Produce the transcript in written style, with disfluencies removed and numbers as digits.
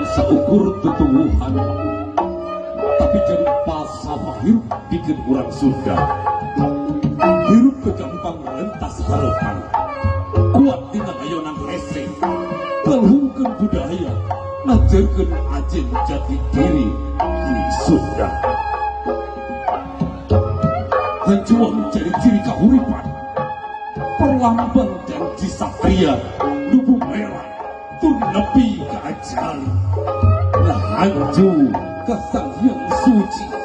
yang seukur tutuwuhan, tapi jadi pasama hirup bikin orang Sunda. Hirup kegampang rentas harapan, kuat dina ayonan hese, pelhungkeun budaya, ngajarkeun ajen jati diri di Sunda. Hanjuang menjadi ciri kahuripan, perlambang janji satria, nubuh merah, tun nepi ke ajali. Nah hanju ke sang yang suci.